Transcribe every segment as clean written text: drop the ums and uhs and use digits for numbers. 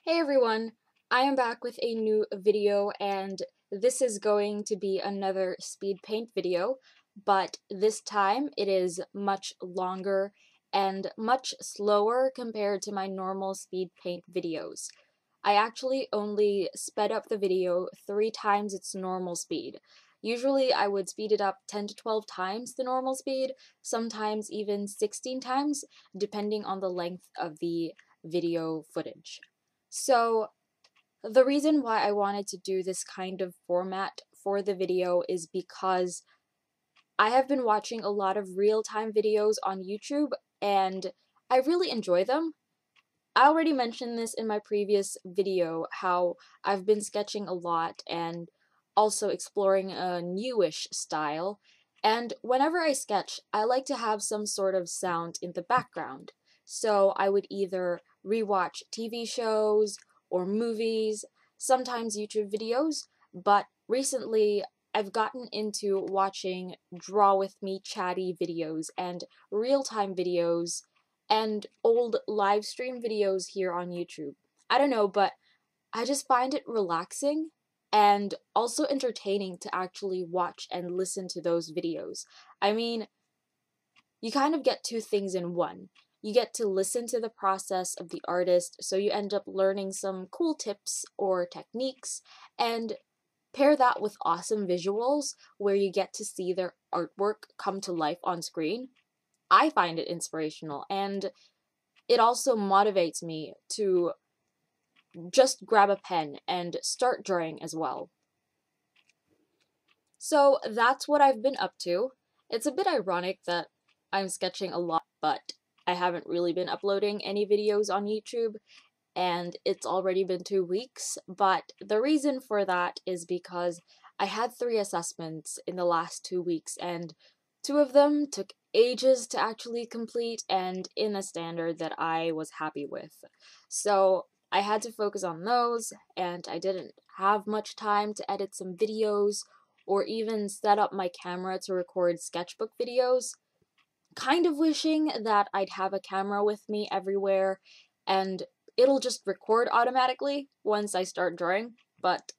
Hey everyone, I am back with a new video and this is going to be another speed paint video, but this time it is much longer and much slower compared to my normal speed paint videos. I actually only sped up the video 3 times its normal speed. Usually I would speed it up 10 to 12 times the normal speed, sometimes even 16 times, depending on the length of the video footage. So, the reason why I wanted to do this kind of format for the video is because I have been watching a lot of real-time videos on YouTube and I really enjoy them. I already mentioned this in my previous video, how I've been sketching a lot and also exploring a newish style, and whenever I sketch, I like to have some sort of sound in the background. So I would either rewatch TV shows or movies, sometimes YouTube videos, but recently I've gotten into watching draw with me chatty videos and real-time videos and old live stream videos here on YouTube. I don't know, but I just find it relaxing and also entertaining to actually watch and listen to those videos. I mean, you kind of get two things in one. You get to listen to the process of the artist, so you end up learning some cool tips or techniques, and pair that with awesome visuals where you get to see their artwork come to life on screen. I find it inspirational, and it also motivates me to just grab a pen and start drawing as well. So that's what I've been up to. It's a bit ironic that I'm sketching a lot, but I haven't really been uploading any videos on YouTube, and it's already been 2 weeks, but the reason for that is because I had 3 assessments in the last 2 weeks, and 2 of them took ages to actually complete and in a standard that I was happy with. So I had to focus on those, and I didn't have much time to edit some videos or even set up my camera to record sketchbook videos. Kind of wishing that I'd have a camera with me everywhere and it'll just record automatically once I start drawing, but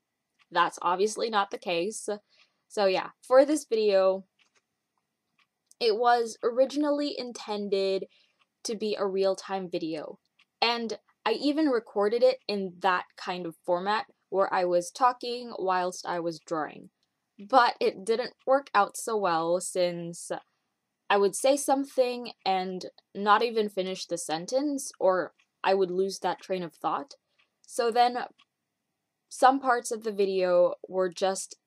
that's obviously not the case. So yeah, for this video, it was originally intended to be a real-time video, and I even recorded it in that kind of format where I was talking whilst I was drawing. But it didn't work out so well since I would say something and not even finish the sentence, or I would lose that train of thought. So then some parts of the video were just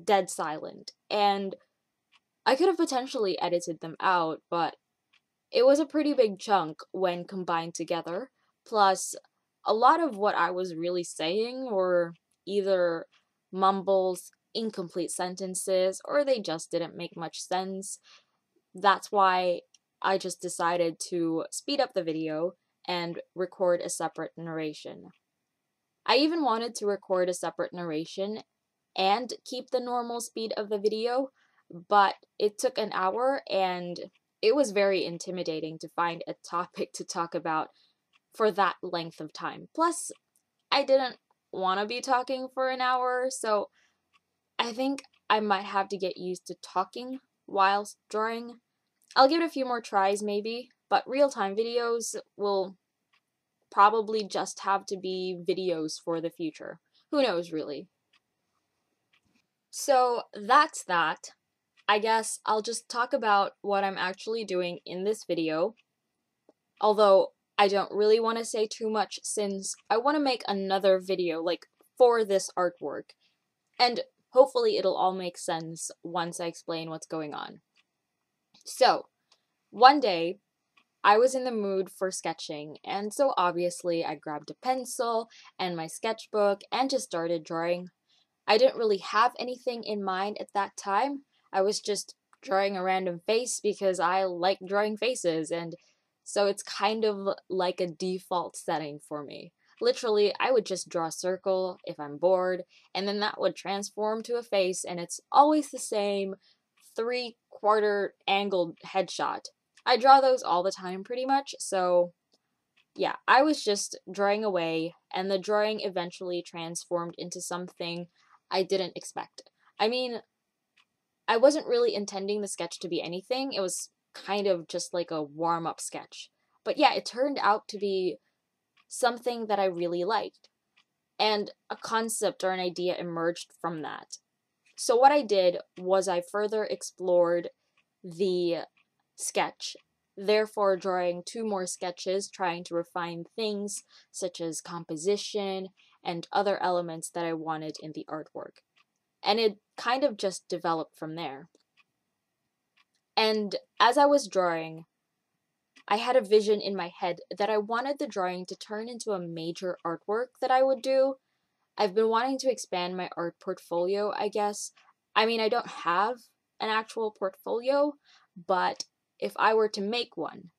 dead silent, and I could have potentially edited them out, but it was a pretty big chunk when combined together. Plus, a lot of what I was really saying were either mumbles, incomplete sentences, or they just didn't make much sense. That's why I just decided to speed up the video and record a separate narration. I even wanted to record a separate narration and keep the normal speed of the video, but it took an hour and it was very intimidating to find a topic to talk about for that length of time. Plus, I didn't want to be talking for an hour, so I think I might have to get used to talking whilst drawing. I'll give it a few more tries maybe, but real-time videos will probably just have to be videos for the future. Who knows, really? So that's that. I guess I'll just talk about what I'm actually doing in this video, although I don't really want to say too much since I want to make another video, like, for this artwork, and hopefully it'll all make sense once I explain what's going on. So, one day, I was in the mood for sketching, and so obviously I grabbed a pencil and my sketchbook and just started drawing. I didn't really have anything in mind at that time. I was just drawing a random face because I like drawing faces, and so it's kind of like a default setting for me. Literally, I would just draw a circle if I'm bored, and then that would transform to a face, and it's always the same 3/4 angled headshot. I draw those all the time pretty much, so yeah, I was just drawing away, and the drawing eventually transformed into something I didn't expect. I mean, I wasn't really intending the sketch to be anything. It was kind of just like a warm-up sketch. But yeah, it turned out to be something that I really liked. And a concept or an idea emerged from that. So what I did was I further explored the sketch, therefore drawing 2 more sketches, trying to refine things such as composition and other elements that I wanted in the artwork. And it kind of just developed from there. And as I was drawing, I had a vision in my head that I wanted the drawing to turn into a major artwork that I would do. I've been wanting to expand my art portfolio, I guess. I mean, I don't have an actual portfolio, but if I were to make one,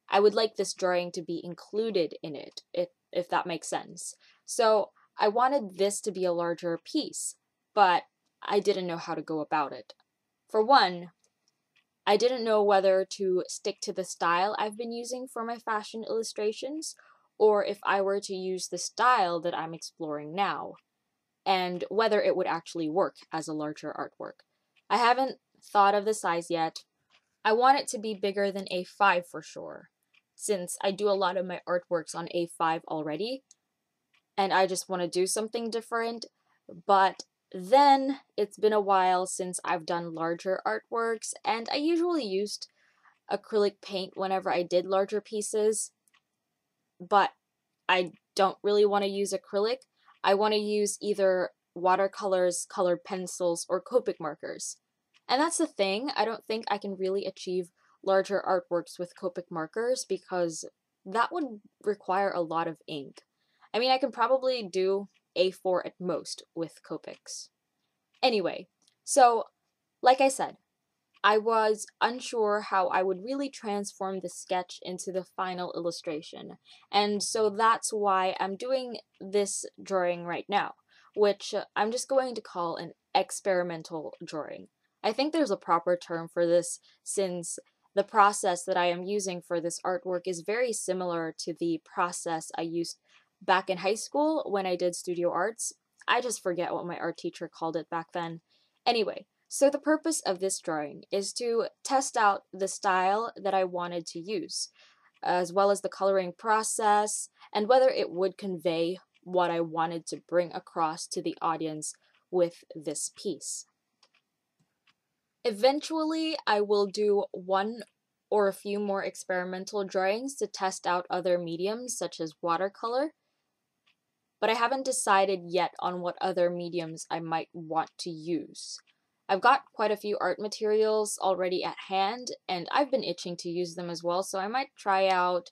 I would like this drawing to be included in it, if that makes sense. So I wanted this to be a larger piece, but I didn't know how to go about it. For one, I didn't know whether to stick to the style I've been using for my fashion illustrations, or if I were to use the style that I'm exploring now, and whether it would actually work as a larger artwork. I haven't thought of the size yet. I want it to be bigger than A5 for sure, since I do a lot of my artworks on A5 already, and I just want to do something different. But then it's been a while since I've done larger artworks, and I usually used acrylic paint whenever I did larger pieces, but I don't really want to use acrylic. I want to use either watercolors, colored pencils, or Copic markers. And that's the thing, I don't think I can really achieve larger artworks with Copic markers because that would require a lot of ink. I mean, I can probably do A4 at most with Copics. Anyway, so like I said, I was unsure how I would really transform the sketch into the final illustration, and so that's why I'm doing this drawing right now, which I'm just going to call an experimental drawing. I think there's a proper term for this since the process that I am using for this artwork is very similar to the process I used back in high school when I did studio arts. I just forget what my art teacher called it back then. Anyway, so the purpose of this drawing is to test out the style that I wanted to use, as well as the coloring process, and whether it would convey what I wanted to bring across to the audience with this piece. Eventually, I will do one or a few more experimental drawings to test out other mediums such as watercolor, but I haven't decided yet on what other mediums I might want to use. I've got quite a few art materials already at hand, and I've been itching to use them as well, so I might try out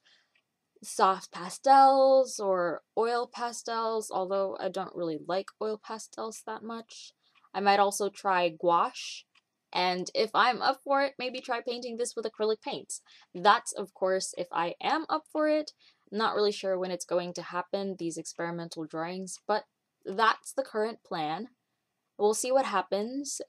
soft pastels or oil pastels, although I don't really like oil pastels that much. I might also try gouache, and if I'm up for it, maybe try painting this with acrylic paints. That's, of course, if I am up for it. I'm not really sure when it's going to happen, these experimental drawings, but that's the current plan. We'll see what happens,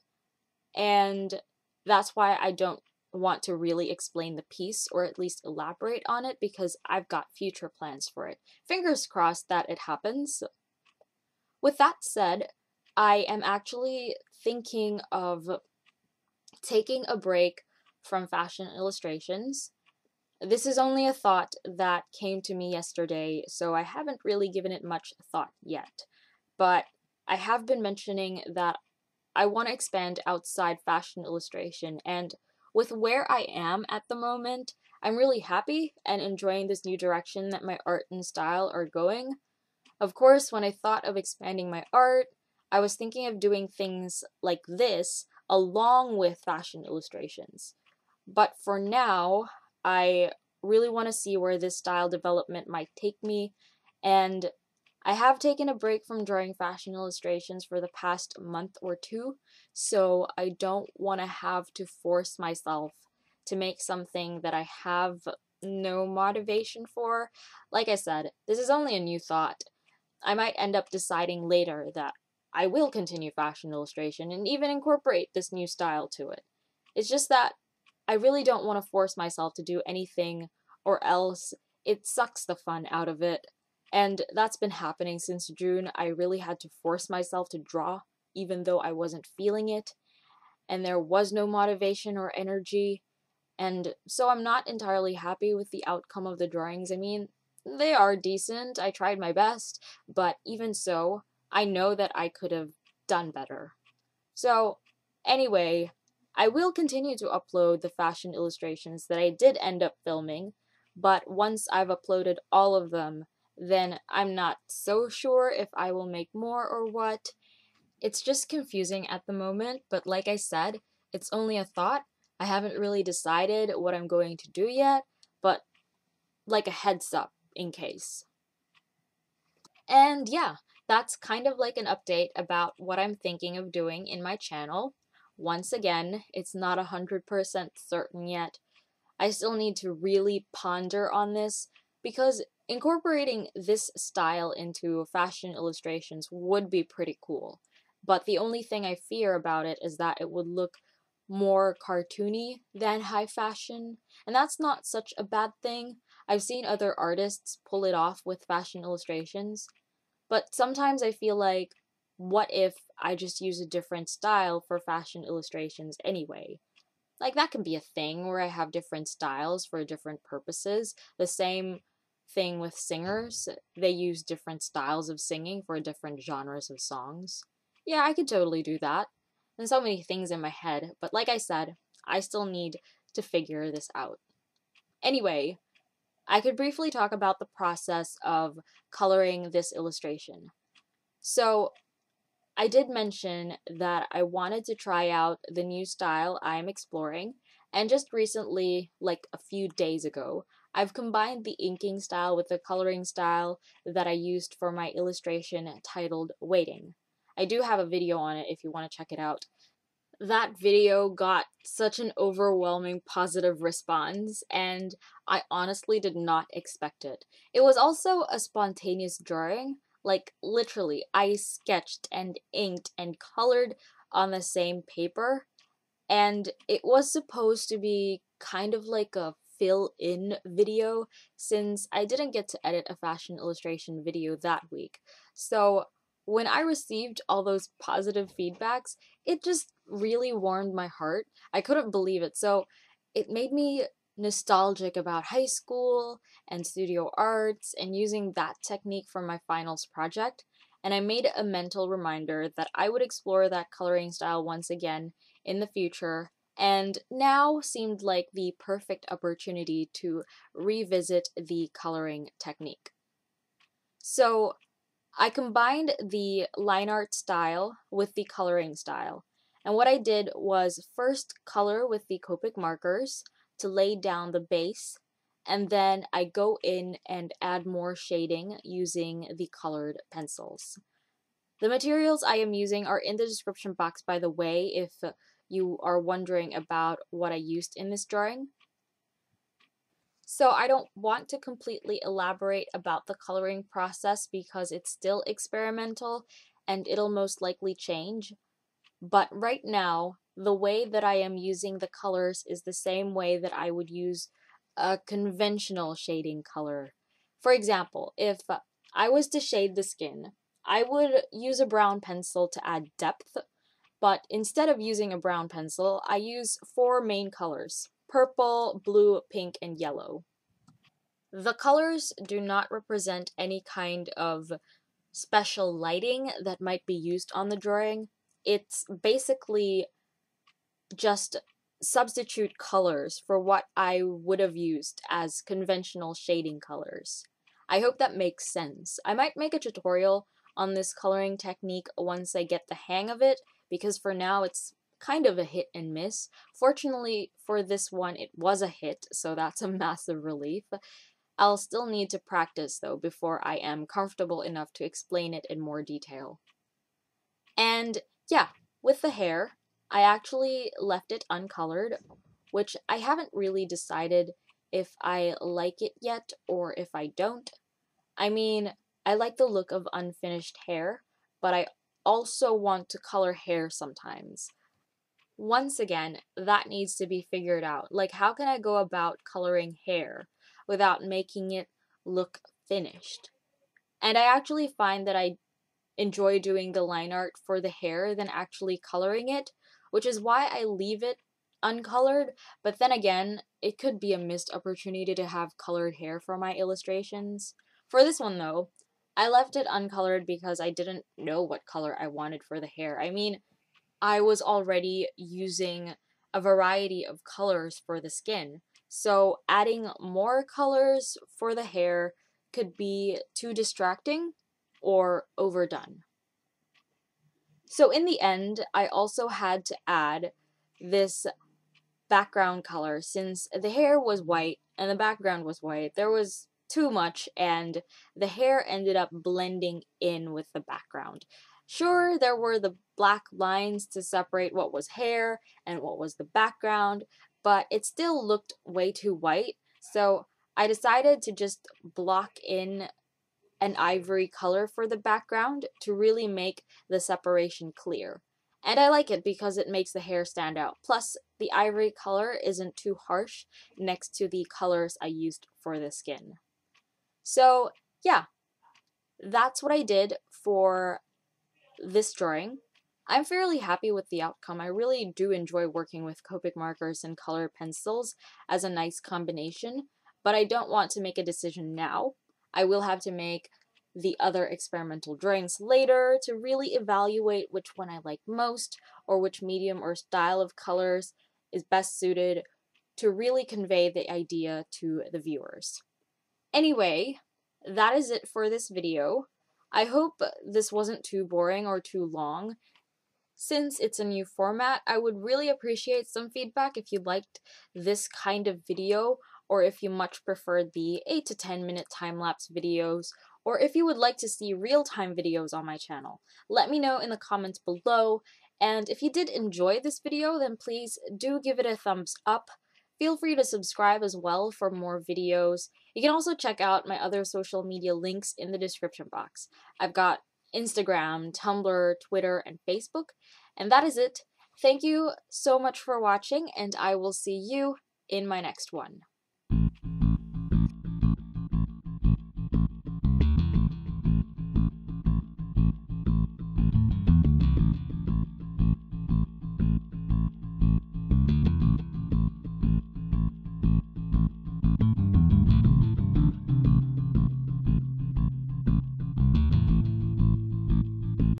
and that's why I don't want to really explain the piece or at least elaborate on it because I've got future plans for it. Fingers crossed that it happens. With that said, I am actually thinking of taking a break from fashion illustrations. This is only a thought that came to me yesterday, so I haven't really given it much thought yet. But I have been mentioning that I want to expand outside fashion illustration, and with where I am at the moment, I'm really happy and enjoying this new direction that my art and style are going. Of course, when I thought of expanding my art, I was thinking of doing things like this along with fashion illustrations. But for now, I really want to see where this style development might take me, and I have taken a break from drawing fashion illustrations for the past month or two, so I don't want to have to force myself to make something that I have no motivation for. Like I said, this is only a new thought. I might end up deciding later that I will continue fashion illustration and even incorporate this new style to it. It's just that I really don't want to force myself to do anything or else it sucks the fun out of it. And that's been happening since June. I really had to force myself to draw, even though I wasn't feeling it, and there was no motivation or energy. And so I'm not entirely happy with the outcome of the drawings. I mean, they are decent, I tried my best, but even so, I know that I could have done better. So, anyway, I will continue to upload the fashion illustrations that I did end up filming, but once I've uploaded all of them, then I'm not so sure if I will make more or what. It's just confusing at the moment, but like I said, it's only a thought. I haven't really decided what I'm going to do yet, but like a heads up in case. And yeah, that's kind of like an update about what I'm thinking of doing in my channel. Once again, it's not 100% certain yet. I still need to really ponder on this because incorporating this style into fashion illustrations would be pretty cool. But the only thing I fear about it is that it would look more cartoony than high fashion, and that's not such a bad thing. I've seen other artists pull it off with fashion illustrations, but sometimes I feel like, what if I just use a different style for fashion illustrations anyway? Like, that can be a thing where I have different styles for different purposes. The same thing with singers. They use different styles of singing for different genres of songs. Yeah, I could totally do that. And so many things in my head, but like I said, I still need to figure this out. Anyway, I could briefly talk about the process of coloring this illustration. So, I did mention that I wanted to try out the new style I'm exploring, and just recently, like a few days ago, I've combined the inking style with the coloring style that I used for my illustration titled Waiting. I do have a video on it if you want to check it out. That video got such an overwhelming positive response, and I honestly did not expect it. It was also a spontaneous drawing. Like, literally, I sketched and inked and colored on the same paper, and it was supposed to be kind of like a fill-in video since I didn't get to edit a fashion illustration video that week. So when I received all those positive feedbacks, it just really warmed my heart. I couldn't believe it. So it made me nostalgic about high school and studio arts and using that technique for my finals project. And I made a mental reminder that I would explore that coloring style once again in the future, and now seemed like the perfect opportunity to revisit the coloring technique. So I combined the line art style with the coloring style, and what I did was first color with the Copic markers to lay down the base, and then I go in and add more shading using the colored pencils. The materials I am using are in the description box, by the way, if you are wondering about what I used in this drawing. So I don't want to completely elaborate about the coloring process because it's still experimental and it'll most likely change. But right now, the way that I am using the colors is the same way that I would use a conventional shading color. For example, if I was to shade the skin, I would use a brown pencil to add depth, but instead of using a brown pencil, I use four main colors: purple, blue, pink, and yellow. The colors do not represent any kind of special lighting that might be used on the drawing. It's basically just substitute colors for what I would have used as conventional shading colors. I hope that makes sense. I might make a tutorial on this coloring technique once I get the hang of it, because for now it's kind of a hit and miss. Fortunately for this one, it was a hit, so that's a massive relief. I'll still need to practice though before I am comfortable enough to explain it in more detail. And yeah, with the hair, I actually left it uncolored, which I haven't really decided if I like it yet or if I don't. I mean, I like the look of unfinished hair, but I also want to color hair sometimes. Once again, that needs to be figured out. Like, how can I go about coloring hair without making it look finished. And I actually find that I enjoy doing the line art for the hair than actually coloring it, which is why I leave it uncolored. But then again, it could be a missed opportunity to have colored hair for my illustrations. For this one though, I left it uncolored because I didn't know what color I wanted for the hair. I mean, I was already using a variety of colors for the skin, so adding more colors for the hair could be too distracting or overdone. So in the end, I also had to add this background color since the hair was white and the background was white. There was too much, and the hair ended up blending in with the background. Sure, there were the black lines to separate what was hair and what was the background, but it still looked way too white, so I decided to just block in an ivory color for the background to really make the separation clear. And I like it because it makes the hair stand out. Plus, the ivory color isn't too harsh next to the colors I used for the skin. So, yeah, that's what I did for this drawing. I'm fairly happy with the outcome. I really do enjoy working with Copic markers and colored pencils as a nice combination, but I don't want to make a decision now. I will have to make the other experimental drawings later to really evaluate which one I like most, or which medium or style of colors is best suited to really convey the idea to the viewers. Anyway, that is it for this video. I hope this wasn't too boring or too long. Since it's a new format, I would really appreciate some feedback if you liked this kind of video, or if you much preferred the 8 to 10 minute time-lapse videos, or if you would like to see real-time videos on my channel. Let me know in the comments below, and if you did enjoy this video, then please do give it a thumbs up. Feel free to subscribe as well for more videos. You can also check out my other social media links in the description box. I've got Instagram, Tumblr, Twitter, and Facebook. And that is it. Thank you so much for watching, and I will see you in my next one.